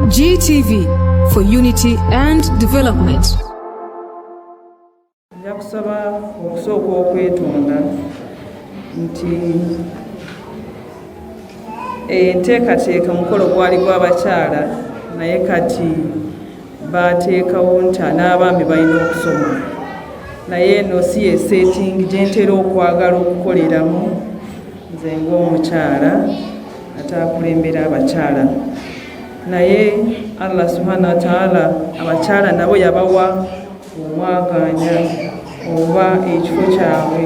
GTV for unity and development. Njakusaba okusooka okwetonda nti enteekateeka mukolo gwali gw'abakyala naye kati baateekawo nti n'abaami balina okusoma naye eno si ye setting gye ntera okwagala okukoleramu nze ng'omukyala ate akulembera abakyala naye Allah subhanahu wa ta'ala abakyala nabo yabawa omwaganya oba ekifo kyabwe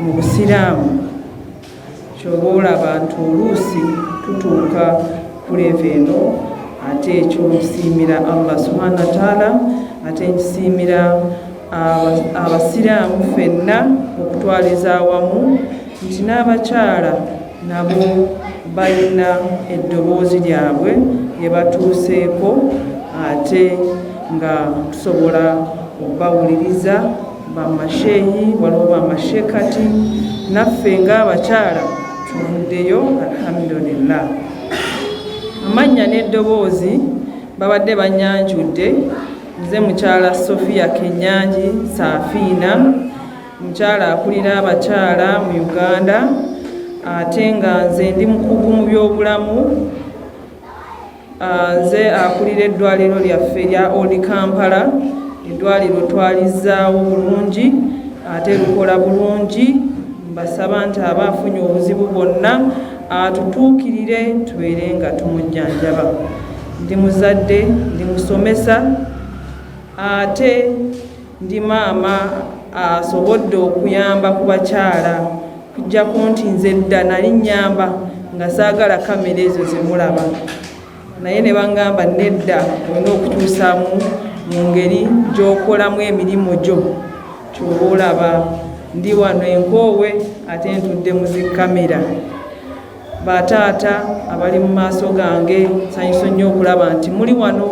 mu busiraamu kyoba olaba nti oluusi tutuuka ku leva eno ate ekyo nsiimira Allah subhanahu wa ta'ala ate nkisiimira abasiraamu ffenna okutwaliza awamu nti n'abakyala nabo balina eddoboozi lyabwe lye batuuseeko ate nga tusobola okubawuliriza bamasheeyi waliwo bamashekati naffe ng'abakyala tunuddeyo alhamdulillah. Amannya n'eddoboozi babadde bannyanjudde. Nze mukyala Sophie Kenyanji Safiina, mukyala akulira abakyala mu Uganda ate nga nze ndi mukugu mu byobulamu. Nze akulira eddwaliro lyaffe lya Old Kampala. Eddwaliro twalizaawo bulungi ate lukola bulungi. Mbasaba nti abaafunye obuzibu bwonna atutuukirire tubeere nga tumujjanjaba. Ndi muzadde, ndi musomesa ate ndi maama asobodde okuyamba ku bakyala kujjako nti nze dda nali nnyamba nga saagala kamera ezo zemulaba naye ne bangamba nedda olina okukyusamu mu ngeri gy'okolamu emirimu gyo kyoba olaba ndi wano Nkoowe ate ntudde mu zikamera. Bataata abali mu maaso gange nsanyusa nnyo okulaba nti muli wano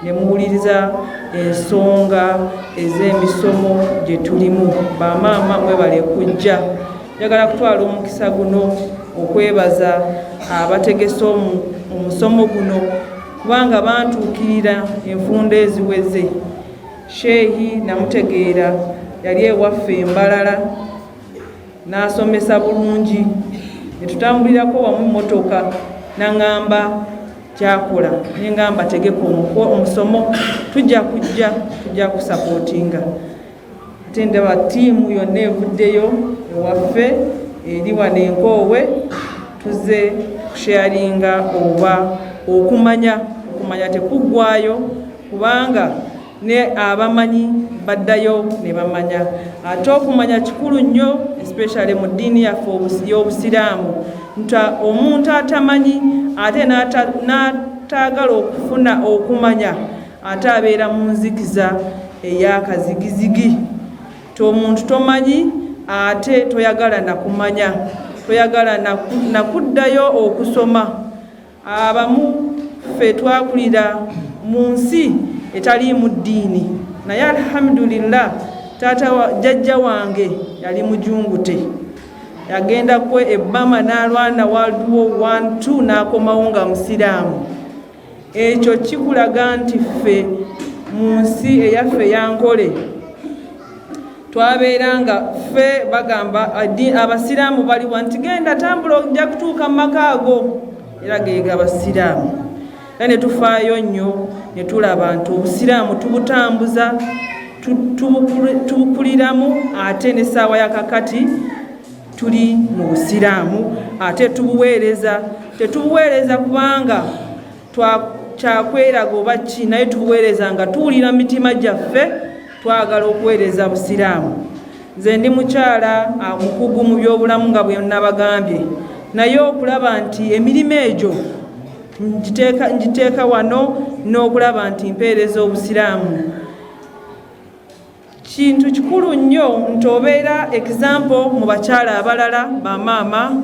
ne muwuliriza ensonga ez'emisomo gye tulimu. Bamaama mwebale kujja. Njagala kutwala omukisa guno okwebaza abategese omusomo guno kubanga bantuukirira enfunda eziweze. Sheehi namutegeera yali ewaffe Mbalala n'asomesa bulungi ne tutambulirako wamu mmotoka n'aŋŋamba kyakola ne ngamba tegeka omusomo tujja kusapootinga. Ate ndaba ttiimu yonna evuddeyo ewaffe eri wano Nkoowe tuzze kusharinga oba okumanya tekuggwaayo kubanga ne abamanyi baddayo ne bamanya. Ate okumanya kikulu nnyo especially mu ddiini yaffe y'Obusiraamu nti omuntu atamanyi ate n'ataagala okufuna okumanya ate abeera mu nzikiza ey'akazigizigi. Omuntu tomanyi ate toyagala nakumanya, toyagala nakuddayo okusoma. Abamu ffe twakulira mu nsi etaliimu ddiini naye alhamdulillah jjajja wange yali mujungute yagenda kwe ebbama n'alwana World War I 2 n'akomawo nga musiraamu. Ekyo kikulaga nti ffe mu nsi eyaffe yankole twabeera nga ffe bagamba abasiraamu baliwa nti genda tambula ojja kutuuka mu maka ago era geega abasiraamu. Era ne tufaayo nnyo ne tulaba nti obusiraamu tubutambuza tubukuliramu ate n'essaawa yakakati tuli mu busiraamu ate tubuweereza. Tetubuweereza kubanga kyakweraga oba ki naye tubuweereza nga tuwulira mitima gyaffe twagala okuweereza busiraamu. Nze ndi mukyala mukugu mu byobulamu nga bwe nabagambye naye okulaba nti emirimu egyo ngiteeka wano n'okulaba nti mpeereza obusiraamu kintu kikulu nnyo nti obeera example mu bakyala abalala bamaama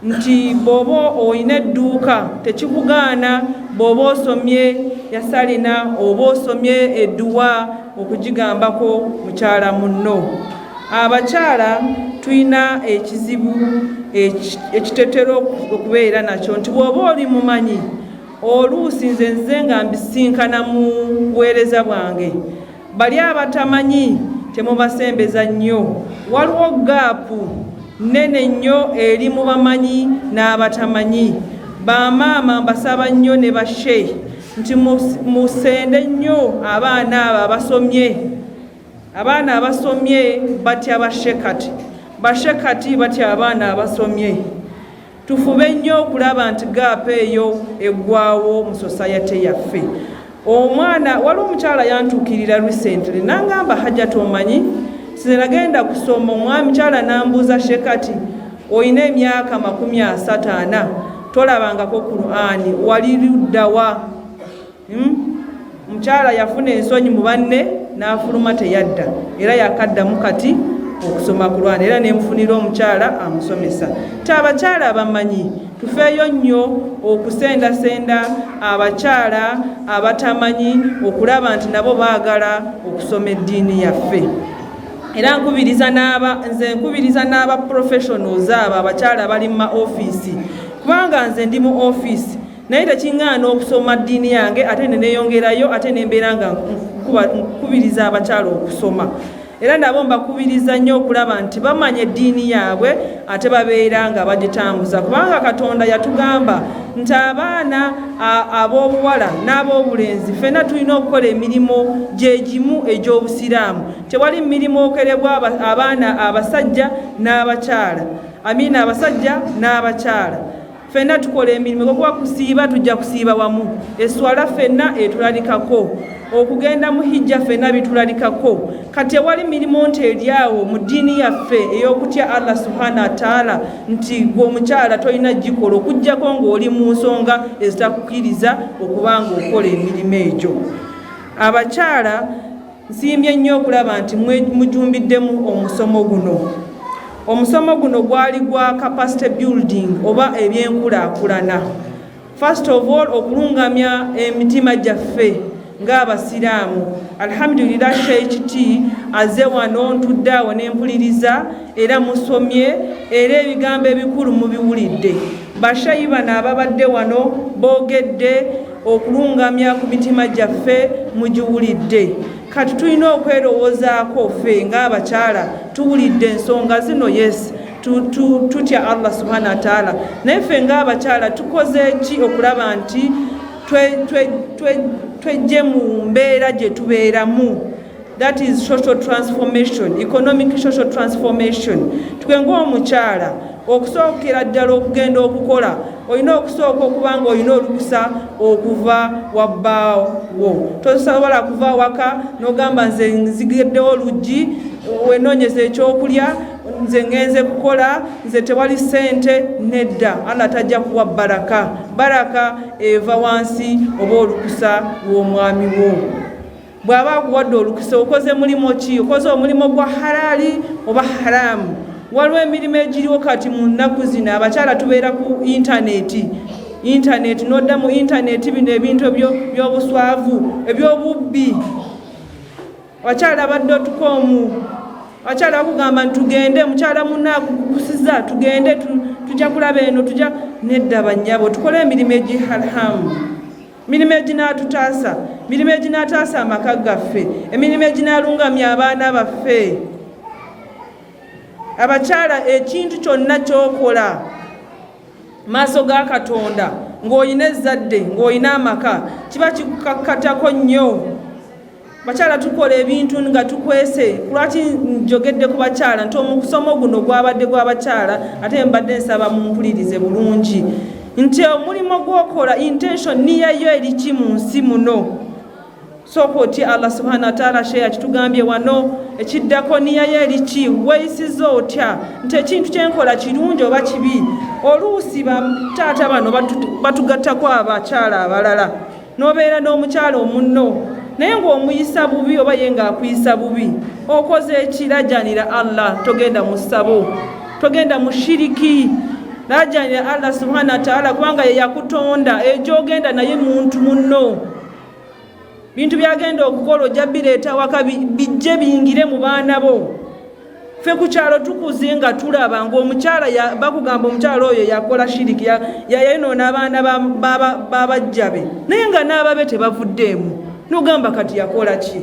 nti bw'oba olina edduuka tekikugaana bw'oba osomye yasalina oba osomye edduwa okugigambako mukyala munno. Abakyala tulina ekizibu ekitetera okubeera nakyo nti bw'oba oli mumanyi oluusi nze nga mbisinkana mu buweereza bwange bali abatamanyi temubasembeza nnyo waliwo gaapu nnene nnyo eri mu bamanyi n'abatamanyi bamaama mbasaba nnyo ne bashe nti musende nnyo abaana abo abaana abasomye batya bashekati batya abaana abasomye tufube nnyo okulaba nti gaapu eyo eggwawo mu society yaffe omwana waliwo omukyala yantuukirira recently nangamba Hajjat omanyi sinagenda kusoma omwami kyala nambuuza shekati oyina emyaka 34 tolabangako Qur'ani wali luddawa mukyala yafuna ensonyi mu banne n'afuluma teyadda era yakaddamu kati okusoma Qur'ani era nemufunira omukyala amusomesa abakyala abamanyi tufeeyo nnyo okusendasenda abakyala abatamanyi okulaba nti nabo baagala okusoma eddiini yaffe era nkubiriza n'aba professionals abo abakyala bali mu maofiisi kubanga nze ndi mu ofiisi naye tekiŋŋaana okusoma ddiini yange ate neneyongerayo ate nembeera nga nkubiriza abakyala okusoma era nabo mbakubiriza nnyo okulaba nti bamanya eddiini yaabwe ate babeera nga bagitambuza kubanga Katonda yatugamba nti abaana ab'obuwala n'ab'obulenzi ffenna tulina okukola emirimu gyegimu egy'obusiraamu tewali mirimu okerebwa abaana abasajja n'abakyala abasajja n'abakyala ffenna tukola emirimu okuba kusiiba tujja kusiiba wamu eswala ffenna etulalikako okugenda mu hijja ffenna bitulalikako kati ewali mirimu nti eryawo mu ddiini yaffe ey'okutya Allah subhanahu wa ta'ala nti gwe omukyala tolina gikola okuggyako ng'oli mu nsonga ezitakukiriza okubanga okola emirimu egyo abakyala nsiimye nnyo okulaba nti mujumbiddemu omusomo guno gwali gwa capacity building oba ebyenkulaakulana first of all okulungamya emitima gyaffe ng'abasiraamu alhamdulillah HT aze wano ntudde awo n'empuliriza era musomye era ebigambo ebikulu mubiwulidde bashayi bano ababadde wano boogedde okulungamya ku mitima gyaffe mugiwulidde kati tulina okwerowoozaako ffe ng'abakyala tuwulidde ensonga zino yes tutya Allah subhanahu wa ta'ala naye ffe ng'abakyala tukoze ki okulaba nti twejje mu mbeera gye tubeeramu that is social transformation economic social transformation twenga omukyala okusookera ddala okugenda okukola olina okusooka okuba nga olina olukusa okuva wabbaawo tosobola kuva waka n'ogamba nze nzigiddewo oluggi wenoonyeza ekyokulya nze ngenze kukola nze tewali ssente nedda Allah tajja kuwa baraka eva wansi oba olukusa lw'omwami wo bw'aba akuwadde olukusa okoze mulimo ki okoze omulimu gwa halali oba haramu waliwo emirimu egiriwo kati mu nnaku zino abakyala tubeera ku intaneti nodda mu intaneti bino ebintu by'obuswavu eby'obubbi abakyala badde otukoomu abakyala bakugamba nti tugende mukyala munaakukusiza tugende tujja kulaba eno tujja nedda bannyabo tukole emirimu egiharamu emirimu eginaatutaasa emirimu eginaataasa amaka gaffe emirimu eginaalungamya abaana baffe abakyala ekintu kyonna kyokola maaso ga Katonda ng'olina ezzadde ng'olina amaka kiba kikukakkatako nnyo bakyala tukola ebintu nga tukwese lwaki njogedde ku bakyala nti omusomo guno gwabadde gw'abakyala ate mbadde nsaba mumpulirize bulungi nti omulimo gwokola intention niyayo eriki mu nsi muno sooka otya Allah subhanahu wa ta'ala sheya kitugambye wano ekiddako niyayo eriki weeyisiza otya nti ekintu kyenkola kirungi oba kibi oluusi bataata bano batugattako abakyala abalala n'obeera n'omukyala omunno naye ng'omuyisa bubi oba ye ng'akuyisa bubi okoze ekirajanira Allah togenda mu ssabo togenda mu shiriki rajanira Allah subhanahu wa ta'ala kubanga ye yakutonda egyogenda naye muntu munno bintu byagenda okukola ojja bireeta waka bijje biyingire mu baana bo Ffe ku kyalo tukuze nga tulaba ng'omukyala bakugamba omukyala oyo yakola shiriki yayonoona abaana babajjabe naye nga n'ababe tebavuddeemu n'ogamba kati yakola ki?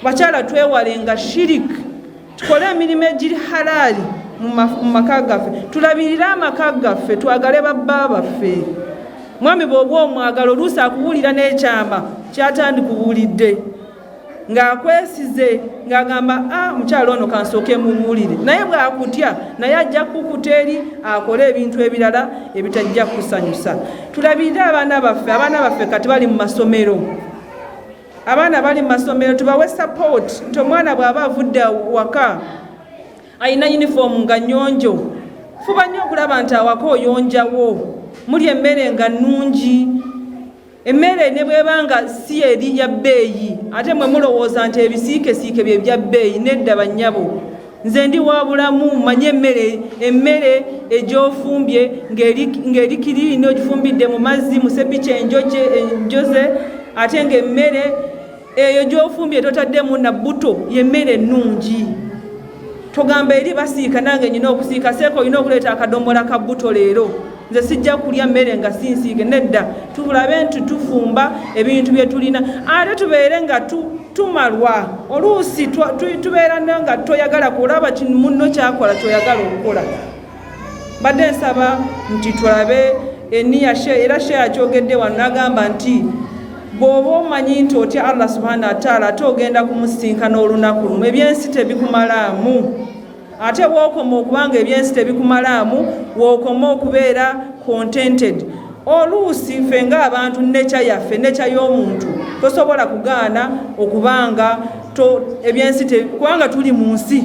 Bakyala twewalenga shiriki, tukole emirimu egiri halaali mu maka gaffe, tulabirire amaka gaffe, twagale babba baffe. Mwami bw'oba omwagala oluusi akubuulira n'ekyama kyatandikubuulidde ng'akwesize ng'agamba mukyala ono kansooke mubuulire, naye bw'akutya naye ajja kukuta eri akole ebintu ebirala ebitajja kusanyusa. Tulabirire abaana baffe kati bali mu masomero. Abaana bali mu masomero tubawe support nti omwana bw'aba avudde waka ayina uniform nga nnyonjo, fuba nnyo okulaba nti awaka oyonjawo, muli emmere nga nnungi. Emmere ne bwebanga si eri ya bbeeyi ate mwe mulowooza nti ebisiikesiike bye bya bbeeyi, nedda bannyabo. Nze ndi wa bulamu, manye emmere egyofumbye ng'eri kiriini ogifumbidde mu mazzi musepiki enjoze, ate ng'emmere eyo gy'ofumbye totaddemu na buto y'emmere ennungi. Togamba eri basiika nange nyina okusiika, seeko olina okuleeta akadomola ka buto leero. Nze sijja kulya mmere nga sinsiike, nedda tulabe nti tufumba ebintu bye tulina ate tubeere nga tumalwa. Oluusi tubeera nga toyagala kulaba kino munno kyakola kyoyagala okukola. Badde nsaba nti tulabe enniya era she akyogedde wano n'agamba nti bw'oba omanyi nti otya Allah subhanahu wa ta'ala ate ogenda kumusinkana olunaku lumu, ebyensi tebikumalaamu. Ate wookoma okubanga ebyensi tebikumalaamu, wookoma okubeera contented. Oluusi ffe ng'abantu necha yaffe, necha y'omuntu tosobola kugaana okubanga ebyensi kubanga tuli mu nsi.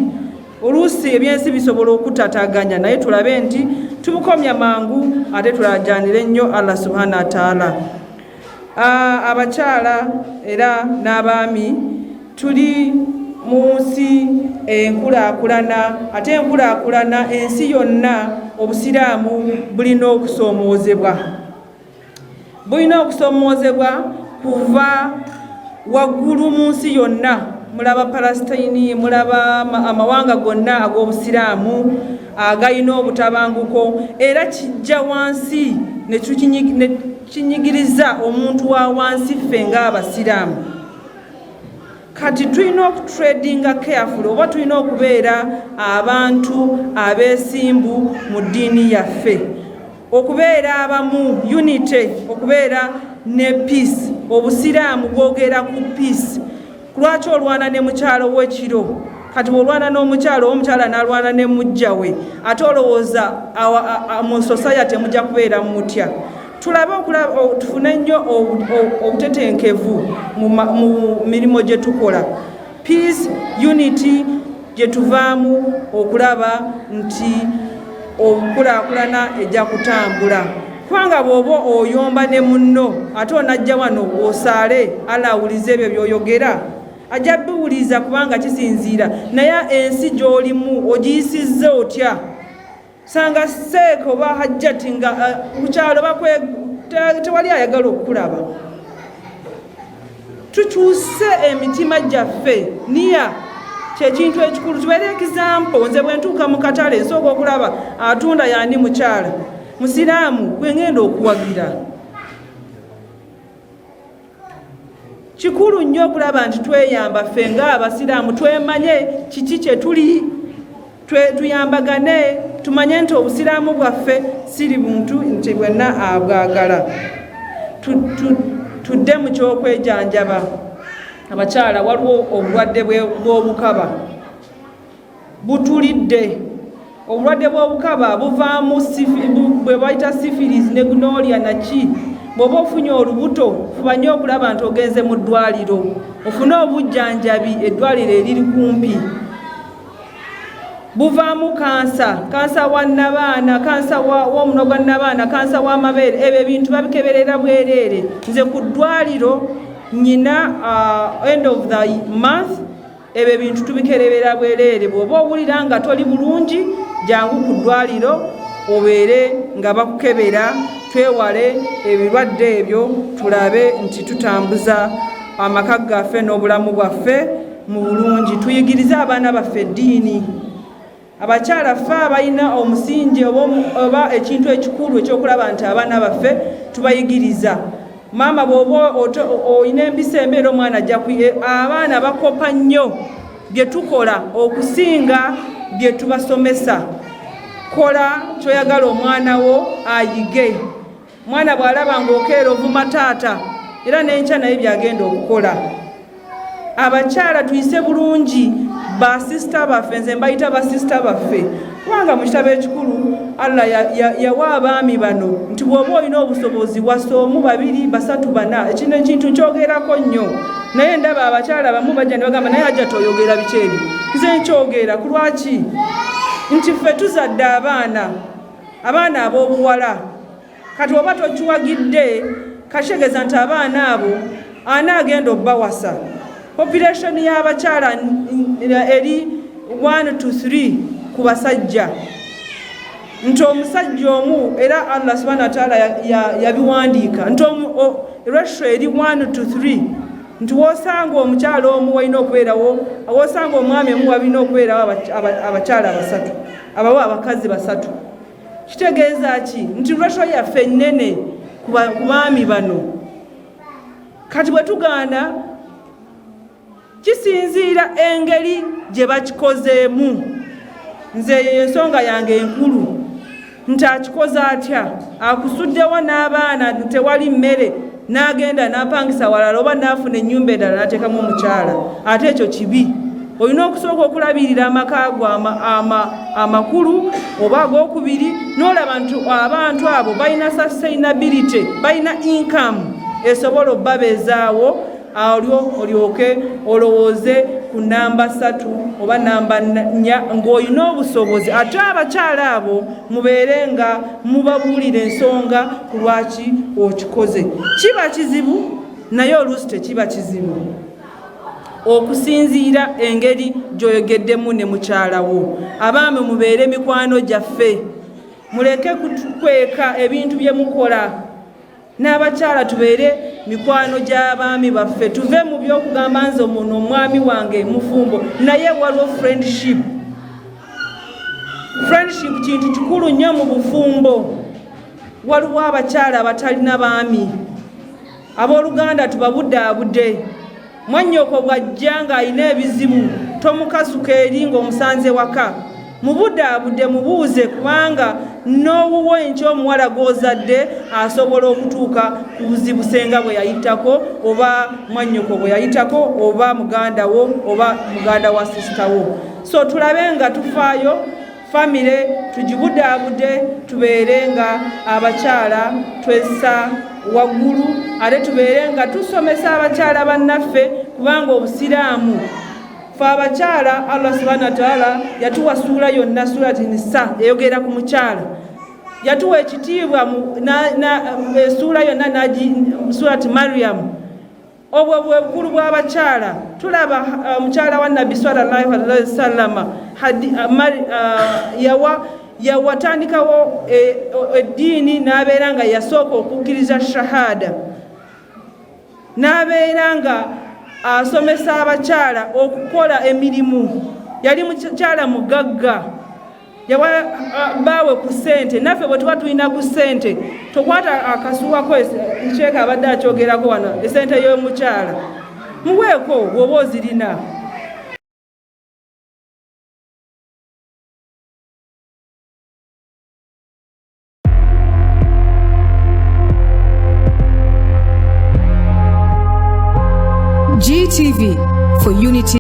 Oluusi ebyensi bisobola okutataganya, naye tulabe nti tubukomya mangu ate tulajanire nnyo Allah subhanahu wa ta'ala. Abakyala era n'abaami tuli mu nsi enkulaakulana, ate enkulaakulana ensi yonna obusiraamu bulina okusoomoozebwa. Bulina okusoomoozebwa kuva waggulu mu nsi yonna. Mulaba Palestine, mulaba amawanga gonna ag'obusiraamu agayina obutabanguko, era kijja wansi ne kinyigiriza omuntu wa wansi ffe ng'abasiraamu. Kati tulina okutradinga careful, oba tulina okubeera abantu abeesimbu mu ddiini yaffe, okubeera abamu, unity, okubeera ne peace. Obusiraamu bwogera ku peace. Lwaki olwana ne mukyalo w'ekiro? Kati olwana n'omukyalo, omukyala n'alwana ne mujja we, ate olowooza mu society mujja kubeera mutya? Tulabe tufune nnyo obutetenkevu mu mirimu gye tukola. Peace, unity gye tuvaamu okulaba nti okulaakulana ejja kutambula. Kubanga bw'oba oyomba ne munno ate onajja wano osaale ala awulize ebyo by'oyogera, ajja biwuliza kubanga kisinziira, naye ensi gy'olimu ogiyisizza otya? Sanga Seeko oba Hajjat nga mukyalo tewali ayagala okukulaba. Tukyuse emitima gyaffe, niya kyekintu ekikulu. Tubeere example. Nze bwe ntuuka mu katale nsooka okulaba atunda yandi mukyala musiraamu gwe ngenda okuwagira. Kikulu nnyo okulaba nti tweyamba ffe ng'abasiraamu, twemanye kiki kye tuli, tuyambagane, tumanye nti obusiraamu bwaffe siri buntu nti bwenna abwagala. Tudde mu ky'okwejanjaba. Abakyala waliwo obulwadde bw'obukaba butulidde. Obulwadde bw'obukaba buvaamu bwe bayita syphilis ne gonorrhea naki. Bw'oba ofunye olubuto fuba nnyo okulaba nti ogenze mu ddwaliro, ofune obujjanjabi eddwaliro eriri kumpi. Buvaamu kansa wa nnabaana, kansa w'omunwa gwa nnabaana, kansa w'amabeere. Ebyo ebintu babikeberera bwereere. Nze ku ddwaliro nyina end of the month, ebyo ebintu tubikerebera bwereere. Bw'oba owulira nga toli bulungi, jangu ku ddwaliro obeere nga bakukebera. Twewale ebirwadde ebyo, tulabe nti tutambuza amaka gaffe n'obulamu bwaffe mu bulungi tuyigirize abaana baffe eddiini. Abakyala ffe abalina omusingi oba ekintu ekikulu ekyokulaba nti abaana baffe tubayigiriza. Maama bw'oba olina empisa embeera omwana ajja abaana bakopa nnyo bye tukola okusinga bye tubasomesa. Kola kyoyagala omwana wo ayige. Mwana bw'alaba ng'okeera ovuma taata era n'enkya naye byagenda okukola. Abakyala tuyise bulungi basisita baffe, nze mbayita basisita baffe kubanga mu kitabo ekikulu Allah yawa abaami bano nti bw'oba olina obusobozi wasa omu, babiri, basatu, bana. Ekino ekintu nkyogerako nnyo naye ndaba abakyala bamu bajja ne bagamba naye Hajjat oyogera biki ebyo. Nze nkyogera ku lwaki nti ffe tuzadde abaana ab'obuwala. Kati oba tokiwagidde kashegeza nti abaana abo anaagenda obbawasa. Population y'abakyala eri 1 to 3 ku basajja. Nti omusajja omu era Allah subhanahu wa ta'ala yabiwandiika nti ratio eri 1 to 3. Nti wosanga omukyala omu walina okubeerawo, wosanga omwami omu walina okubeerawo abakyala basatu, abawo abakazi basatu. Kitegeeza ki? Nti ratio yaffe nnene ku baami bano. Kati bwe tugaana kisinziira engeri gye bakikozeemu. Nze ensonga yange enkulu nti akikoze atya? Akusuddewo n'abaana tewali mmere n'agenda n'apangisa walala oba n'afuna ennyumba endala n'ateekamu omukyala. Ate ekyo kibi. Olina okusooka okulabirira amaka go amakulu oba ag'okubiri n'olaba nti abantu abo balina sustainability, balina income esobola obbabeezaawo. Olyoke olowooze ku namba 3 oba namba 4 ng'olina obusobozi. Ate abakyala abo mubeere nga mubabuulira ensonga ku lwaki okikoze. Kiba kizibu naye oluusi tekiba kizibu okusinziira engeri gy'oyogeddemu ne mukyala wo. Abaami mubeere mikwano gyaffe, muleke kukweka ebintu bye mukola. N'abakyala tubeere mikwano gy'abaami baffe, tuve mu by'okugamba nze omuno omwami wange mufumbo. Naye waliwo friendship kintu kikulu nnyo mu bufumbo. Waliwo abakyala abatalina baami, abooluganda tubabuddabudde. Mwannyoko bw'ajja ng'alina ebizibu tomukasuka eri ng'omusanze waka. Mubuddabudde mubuuze kubanga n'owuwo enkya omuwala gw'ozadde asobola okutuuka ku buzibu senga bwe yayitako oba mwannyoko bwe yayitako oba muganda wo oba muganda wa sisita wo. So tulabe nga tufaayo famire tugibuddabudde, tubeere nga abakyala twessa waggulu, ate tubeere nga tusomesa abakyala bannaffe kubanga obusiraamu ffe abakyala Allah subhanahu wa ta'ala yatuwa ssuula yonna, surati Nisa eyogera ku mukyala. Yatuwa ekitiibwa essuula yonna surati Maryam. Obwo bwe bukulu bw'abakyala. Tulaba omukyala wa Nabbi sallallahu alaihi wasallam yawatandikawo eddiini n'abeera nga yasooka okukkiriza shahada, n'abeera nga asomesa abakyala okukola emirimu. Yali mukyala mugagga, yawa baawe ku ssente. Naffe bwe tuba tulina ku ssente tokwata akasuwako ekyeka abadde akyogerako wano, essente y'omukyala muweeko bw'oba ozirina. GTV for unity.